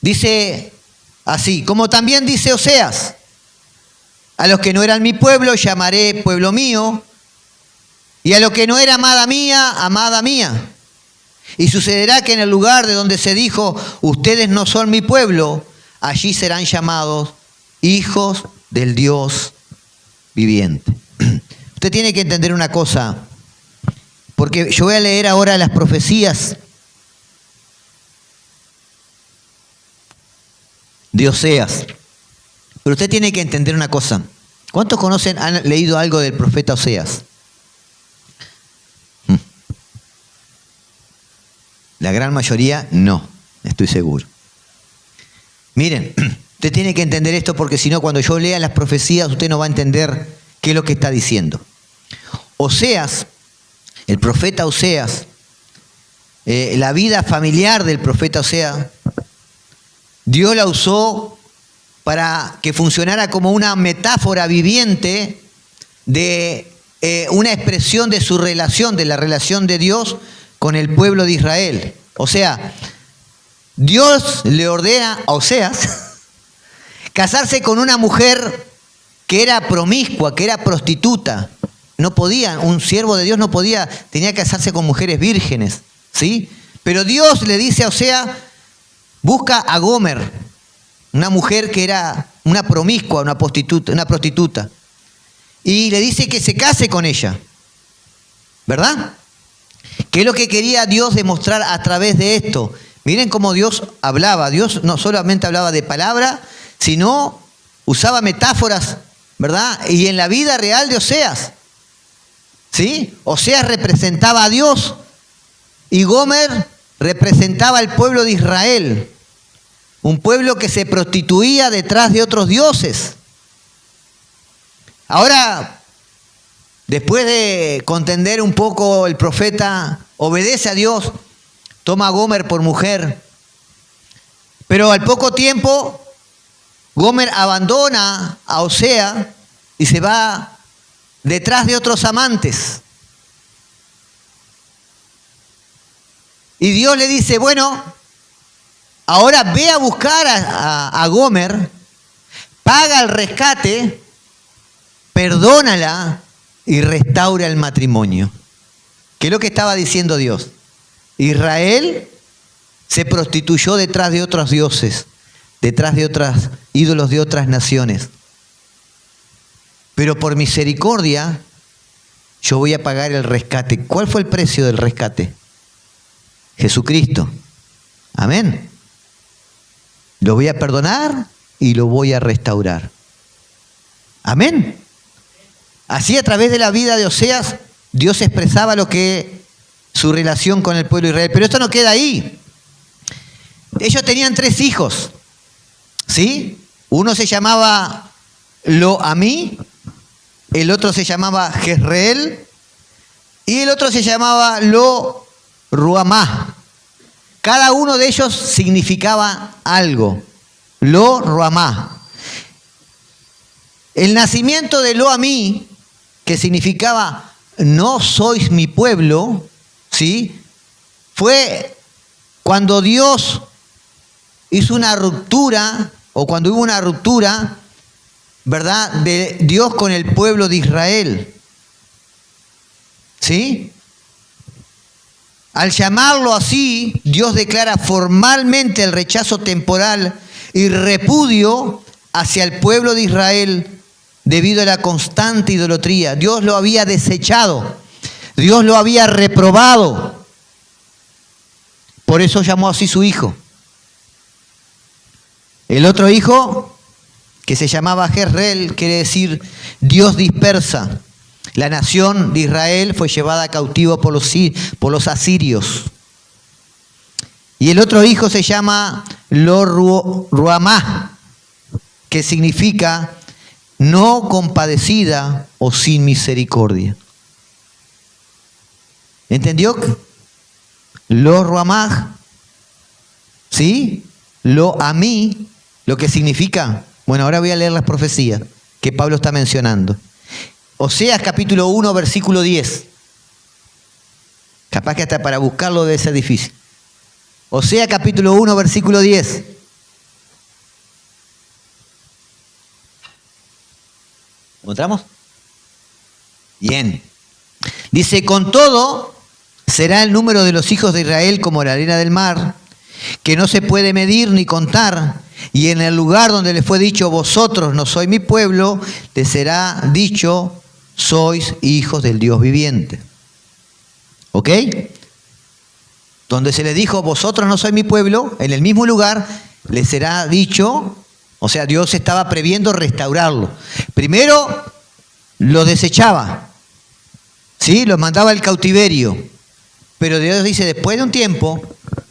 Dice así, como también dice Oseas, a los que no eran mi pueblo llamaré pueblo mío, y a los que no era amada mía. Y sucederá que en el lugar de donde se dijo, ustedes no son mi pueblo, allí serán llamados hijos del Dios viviente. Usted tiene que entender una cosa, porque yo voy a leer ahora las profecías de Oseas. Pero usted tiene que entender una cosa. ¿Cuántos han leído algo del profeta Oseas? La gran mayoría no, estoy seguro. Miren, usted tiene que entender esto porque si no, cuando yo lea las profecías, usted no va a entender qué es lo que está diciendo. Oseas, el profeta Oseas, la vida familiar del profeta Oseas, Dios la usó para que funcionara como una metáfora viviente de una expresión de su relación, de la relación de Dios con el pueblo de Israel. O sea, Dios le ordena a Oseas casarse con una mujer que era promiscua, que era prostituta. No podía, un siervo de Dios no podía, tenía que casarse con mujeres vírgenes, ¿sí? Pero Dios le dice a Oseas, busca a Gomer, una mujer que era una promiscua, una prostituta. Y le dice que se case con ella. ¿Verdad? ¿Qué es lo que quería Dios demostrar a través de esto? Miren cómo Dios hablaba. Dios no solamente hablaba de palabra, sino usaba metáforas, ¿verdad? Y en la vida real de Oseas, ¿sí? Oseas representaba a Dios y Gomer representaba al pueblo de Israel. Un pueblo que se prostituía detrás de otros dioses. Ahora, después de contender un poco, el profeta obedece a Dios, toma a Gomer por mujer. Pero al poco tiempo, Gomer abandona a Oseas y se va detrás de otros amantes. Y Dios le dice, bueno, ahora ve a buscar a Gomer, paga el rescate, perdónala y restaura el matrimonio. ¿Qué es lo que estaba diciendo Dios? Israel se prostituyó detrás de otros dioses, detrás de otros ídolos de otras naciones. Pero por misericordia, yo voy a pagar el rescate. ¿Cuál fue el precio del rescate? Jesucristo. Amén. Lo voy a perdonar y lo voy a restaurar. Amén. Así, a través de la vida de Oseas, Dios expresaba lo que su relación con el pueblo de Israel. Pero esto no queda ahí. Ellos tenían 3 hijos, ¿sí? Uno se llamaba Lo-Amí, el otro se llamaba Jezreel y el otro se llamaba Lo-Ruamá. Cada uno de ellos significaba algo. Lo-Ruamá. El nacimiento de Lo-Amí, que significaba no sois mi pueblo, ¿sí? Fue cuando Dios hizo una ruptura, o cuando hubo una ruptura, ¿verdad?, de Dios con el pueblo de Israel. ¿Sí? Al llamarlo así, Dios declara formalmente el rechazo temporal y repudio hacia el pueblo de Israel debido a la constante idolatría. Dios lo había desechado, Dios lo había reprobado. Por eso llamó así su hijo. El otro hijo, que se llamaba Jezreel, quiere decir Dios dispersa. La nación de Israel fue llevada cautivo por los asirios. Y el otro hijo se llama Lo-Ruamá, que significa no compadecida o sin misericordia. ¿Entendió? Lo-Ruamá, ¿sí? Lo-Amí, lo que significa. Bueno, ahora voy a leer las profecías que Pablo está mencionando. Oseas capítulo 1, versículo 10. Capaz que hasta para buscarlo debe ser difícil. Oseas capítulo 1, versículo 10. ¿Encontramos? Bien. Dice, con todo, será el número de los hijos de Israel como la arena del mar, que no se puede medir ni contar, y en el lugar donde les fue dicho, vosotros no sois mi pueblo, les será dicho, sois hijos del Dios viviente. ¿Ok? Donde se les dijo, vosotros no sois mi pueblo, en el mismo lugar les será dicho, o sea, Dios estaba previendo restaurarlo. Primero los desechaba, ¿sí? Los mandaba al cautiverio. Pero Dios dice, después de un tiempo,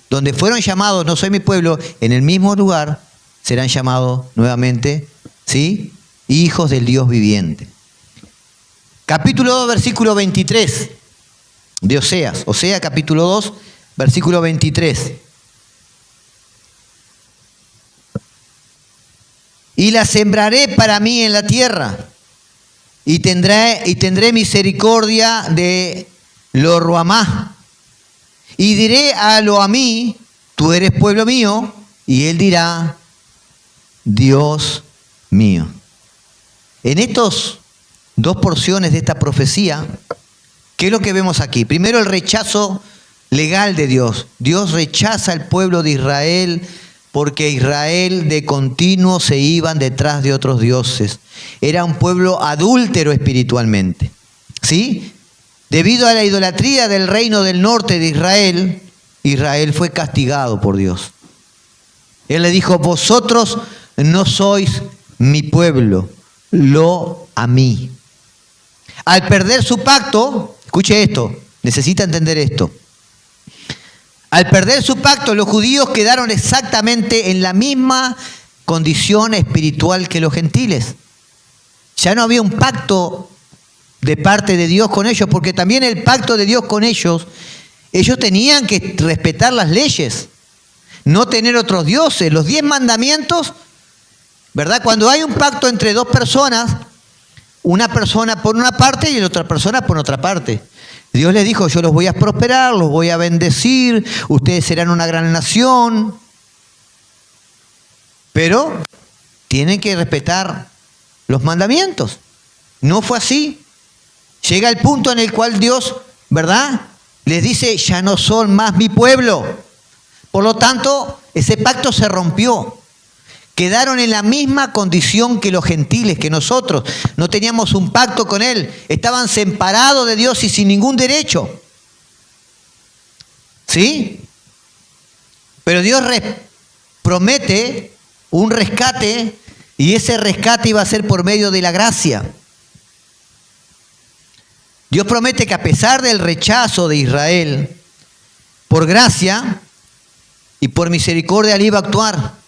donde fueron llamados, no soy mi pueblo, en el mismo lugar serán llamados nuevamente, ¿sí?, hijos del Dios viviente. Capítulo 2, versículo 23 de Oseas. Oseas capítulo 2, versículo 23. Y la sembraré para mí en la tierra, y tendré misericordia de Lo-Ruamá. Y diré a Lo-Amí, tú eres pueblo mío, y él dirá, Dios mío. En estas 2 porciones de esta profecía, ¿qué es lo que vemos aquí? Primero, el rechazo legal de Dios. Dios rechaza al pueblo de Israel porque Israel de continuo se iban detrás de otros dioses. Era un pueblo adúltero espiritualmente, ¿sí? Debido a la idolatría del reino del norte de Israel, Israel fue castigado por Dios. Él le dijo, vosotros no sois mi pueblo, Lo-Amí. Al perder su pacto, escuche esto, necesita entender esto. Al perder su pacto, los judíos quedaron exactamente en la misma condición espiritual que los gentiles. Ya no había un pacto de parte de Dios con ellos, porque también el pacto de Dios con ellos tenían que respetar las leyes, no tener otros dioses, los 10 mandamientos, ¿verdad? Cuando hay un pacto entre 2 personas, una persona por una parte y la otra persona por otra parte. Dios les dijo, yo los voy a prosperar, los voy a bendecir, ustedes serán una gran nación, pero tienen que respetar los mandamientos. No fue así. Llega el punto en el cual Dios, ¿verdad?, les dice, ya no son más mi pueblo. Por lo tanto, ese pacto se rompió. quedaron en la misma condición que los gentiles, que nosotros. No teníamos un pacto con Él. Estaban separados de Dios y sin ningún derecho. ¿Sí? Pero Dios promete un rescate, y ese rescate iba a ser por medio de la gracia. Dios promete que a pesar del rechazo de Israel, por gracia y por misericordia Él iba a actuar.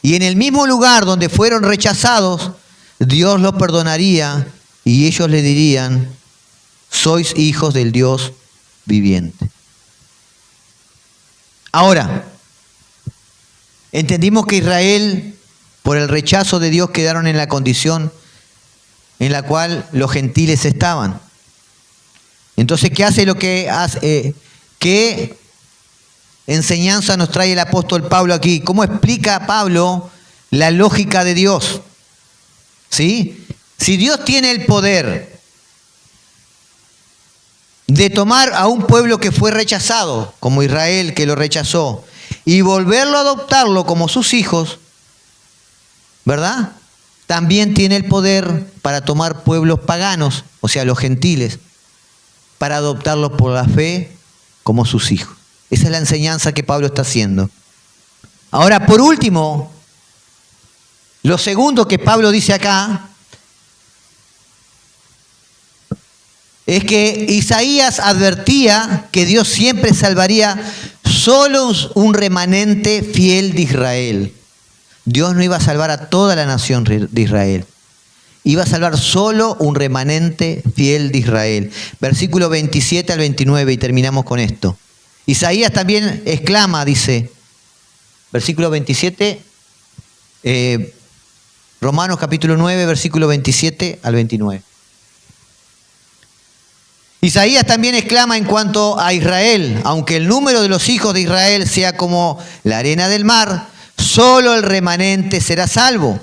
Y en el mismo lugar donde fueron rechazados, Dios los perdonaría y ellos le dirían: sois hijos del Dios viviente. Ahora, entendimos que Israel, por el rechazo de Dios, quedaron en la condición en la cual los gentiles estaban. Entonces, ¿qué hace lo que hace? ¿Qué enseñanza nos trae el apóstol Pablo aquí? ¿Cómo explica Pablo la lógica de Dios? ¿Sí? Si Dios tiene el poder de tomar a un pueblo que fue rechazado, como Israel, que lo rechazó, y volverlo a adoptarlo como sus hijos, ¿verdad? También tiene el poder para tomar pueblos paganos, o sea, los gentiles, para adoptarlos por la fe como sus hijos. Esa es la enseñanza que Pablo está haciendo. Ahora, por último, lo segundo que Pablo dice acá es que Isaías advertía que Dios siempre salvaría solo un remanente fiel de Israel. Dios no iba a salvar a toda la nación de Israel. Iba a salvar solo un remanente fiel de Israel. Versículo 27 al 29, y terminamos con esto. Isaías también exclama, dice, versículo 27, Romanos capítulo 9, versículo 27 al 29. Isaías también exclama en cuanto a Israel: aunque el número de los hijos de Israel sea como la arena del mar, solo el remanente será salvo,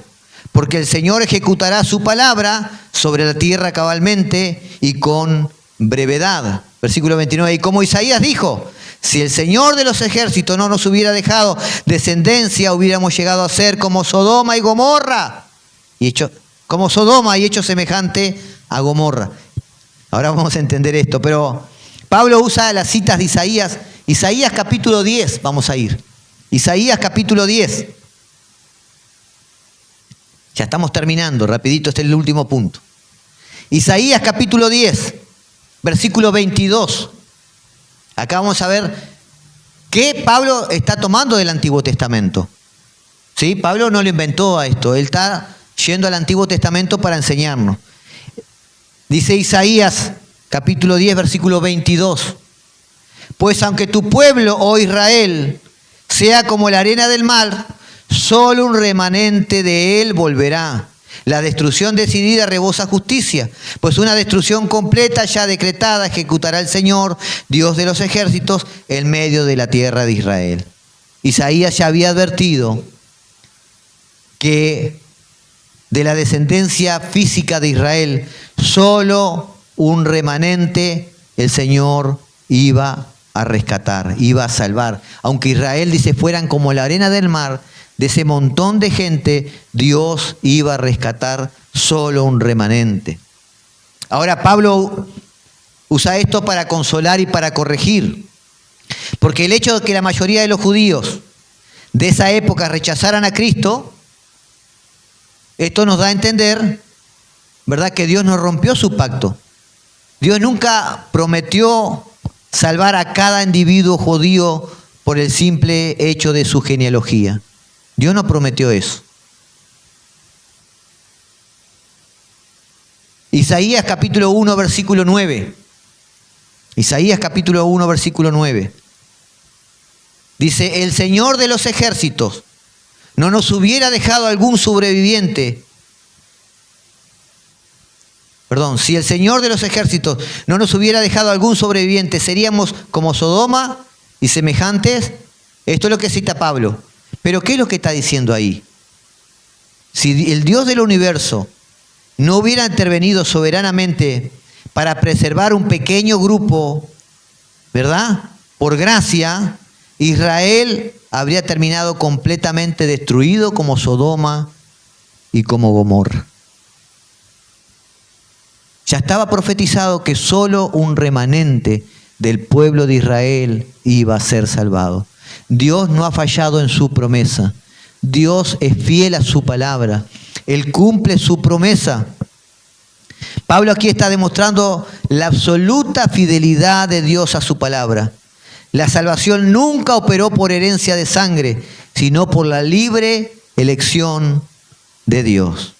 porque el Señor ejecutará su palabra sobre la tierra cabalmente y con brevedad. Versículo 29, y como Isaías dijo: si el Señor de los ejércitos no nos hubiera dejado descendencia, hubiéramos llegado a ser como Sodoma y Gomorra, y hecho semejante a Gomorra. Ahora vamos a entender esto, pero Pablo usa las citas de Isaías. Isaías capítulo 10, vamos a ir. Isaías capítulo 10. Ya estamos terminando, rapidito, este es el último punto. Isaías capítulo 10, versículo 22. Acá vamos a ver qué Pablo está tomando del Antiguo Testamento. ¿Sí? Pablo no lo inventó a esto, él está yendo al Antiguo Testamento para enseñarnos. Dice Isaías capítulo 10, versículo 22. Pues aunque tu pueblo, oh Israel, sea como la arena del mar, solo un remanente de él volverá. La destrucción decidida rebosa justicia, pues una destrucción completa ya decretada ejecutará el Señor, Dios de los ejércitos, en medio de la tierra de Israel. Isaías ya había advertido que de la descendencia física de Israel, solo un remanente el Señor iba a rescatar, iba a salvar. Aunque Israel, dice, fueran como la arena del mar, de ese montón de gente, Dios iba a rescatar solo un remanente. Ahora Pablo usa esto para consolar y para corregir, porque el hecho de que la mayoría de los judíos de esa época rechazaran a Cristo, esto nos da a entender, ¿verdad?, que Dios no rompió su pacto. Dios nunca prometió salvar a cada individuo judío por el simple hecho de su genealogía. Dios no prometió eso. Isaías capítulo 1, versículo 9. Isaías capítulo 1, versículo 9. Dice: el Señor de los ejércitos no nos hubiera dejado algún sobreviviente. Perdón, si el Señor de los ejércitos no nos hubiera dejado algún sobreviviente, seríamos como Sodoma y semejantes. Esto es lo que cita Pablo. Pero ¿qué es lo que está diciendo ahí? Si el Dios del universo no hubiera intervenido soberanamente para preservar un pequeño grupo, ¿verdad?, por gracia, Israel habría terminado completamente destruido como Sodoma y como Gomorra. Ya estaba profetizado que solo un remanente del pueblo de Israel iba a ser salvado. Dios no ha fallado en su promesa. Dios es fiel a su palabra. Él cumple su promesa. Pablo aquí está demostrando la absoluta fidelidad de Dios a su palabra. La salvación nunca operó por herencia de sangre, sino por la libre elección de Dios.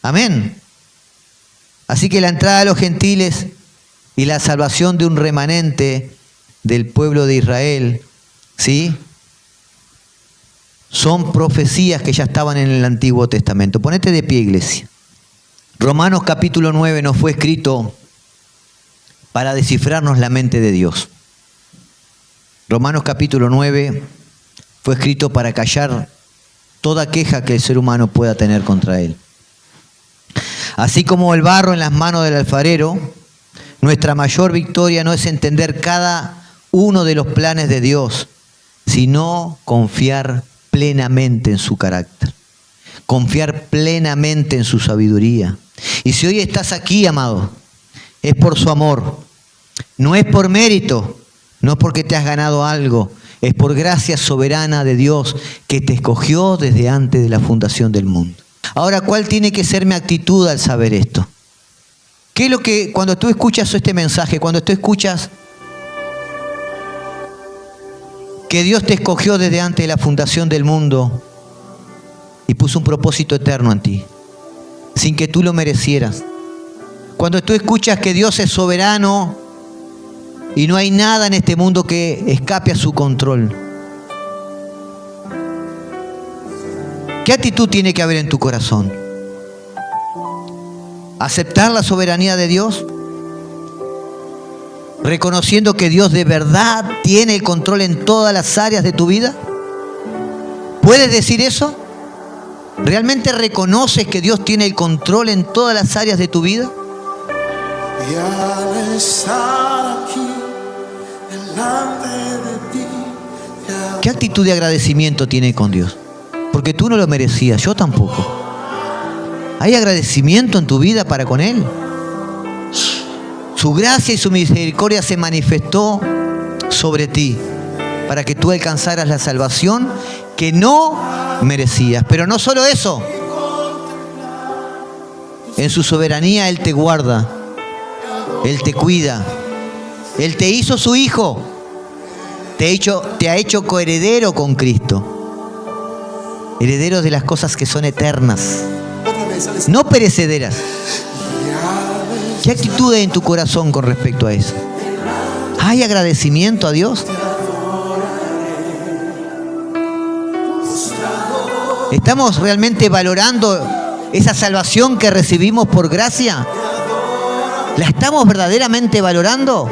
Amén. Así que la entrada de los gentiles y la salvación de un remanente del pueblo de Israel, ¿sí?, son profecías que ya estaban en el Antiguo Testamento. Ponete de pie, iglesia. Romanos capítulo 9 nos fue escrito para descifrarnos la mente de Dios. Romanos capítulo 9 fue escrito para callar toda queja que el ser humano pueda tener contra él. Así como el barro en las manos del alfarero, nuestra mayor victoria no es entender cada uno de los planes de Dios, sino confiar plenamente en su carácter, confiar plenamente en su sabiduría. Y si hoy estás aquí, amado, es por su amor, no es por mérito, no es porque te has ganado algo, es por gracia soberana de Dios que te escogió desde antes de la fundación del mundo. Ahora, ¿cuál tiene que ser mi actitud al saber esto? ¿Qué es lo que, cuando tú escuchas este mensaje, cuando tú escuchas que Dios te escogió desde antes de la fundación del mundo y puso un propósito eterno en ti, sin que tú lo merecieras? Cuando tú escuchas que Dios es soberano y no hay nada en este mundo que escape a su control, ¿qué actitud tiene que haber en tu corazón? ¿Aceptar la soberanía de Dios? ¿Reconociendo que Dios de verdad tiene el control en todas las áreas de tu vida? ¿Puedes decir eso? ¿Realmente reconoces que Dios tiene el control en todas las áreas de tu vida? Y al estar aquí delante de ti, ¿Qué actitud de agradecimiento tiene con Dios? Porque tú no lo merecías, yo tampoco. ¿Hay agradecimiento en tu vida para con Él? Su gracia y su misericordia se manifestó sobre ti para que tú alcanzaras la salvación que no merecías. Pero no solo eso. En su soberanía Él te guarda, Él te cuida, Él te hizo su hijo, te ha hecho coheredero con Cristo, herederos de las cosas que son eternas, no perecederas. ¿Qué actitud hay en tu corazón con respecto a eso? ¿Hay agradecimiento a Dios? ¿Estamos realmente valorando esa salvación que recibimos por gracia? ¿La estamos verdaderamente valorando?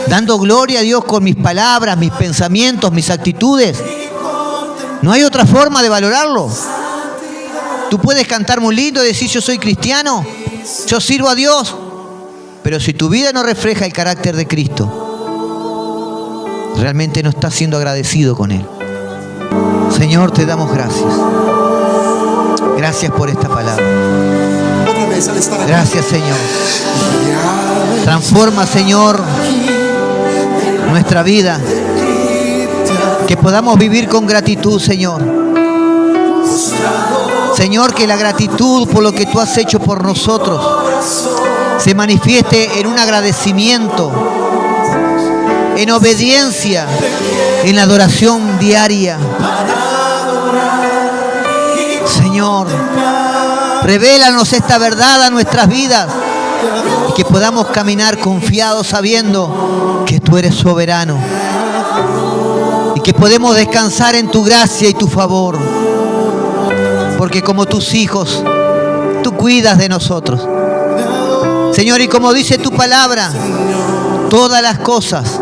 ¿Dando gloria a Dios con mis palabras, mis pensamientos, mis actitudes? ¿No hay otra forma de valorarlo? Tú puedes cantar muy lindo y decir yo soy cristiano, yo sirvo a Dios, pero si tu vida no refleja el carácter de Cristo, realmente no estás siendo agradecido con Él. Señor, te damos gracias. Gracias por esta palabra. Gracias, Señor. Transforma, Señor, nuestra vida. Que podamos vivir con gratitud, Señor. Señor, que la gratitud por lo que tú has hecho por nosotros se manifieste en un agradecimiento, en obediencia, en la adoración diaria. Señor, revélanos esta verdad a nuestras vidas y que podamos caminar confiados sabiendo que tú eres soberano y que podemos descansar en tu gracia y tu favor. Porque como tus hijos, tú cuidas de nosotros. Señor, y como dice tu palabra, todas las cosas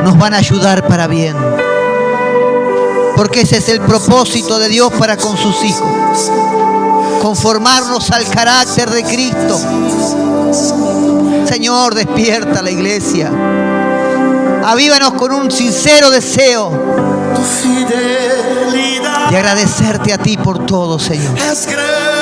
nos van a ayudar para bien. Porque ese es el propósito de Dios para con sus hijos. Conformarnos al carácter de Cristo. Señor, despierta la iglesia. Avívanos con un sincero deseo Tu fidelidad de agradecerte a ti por todo, Señor. es grande.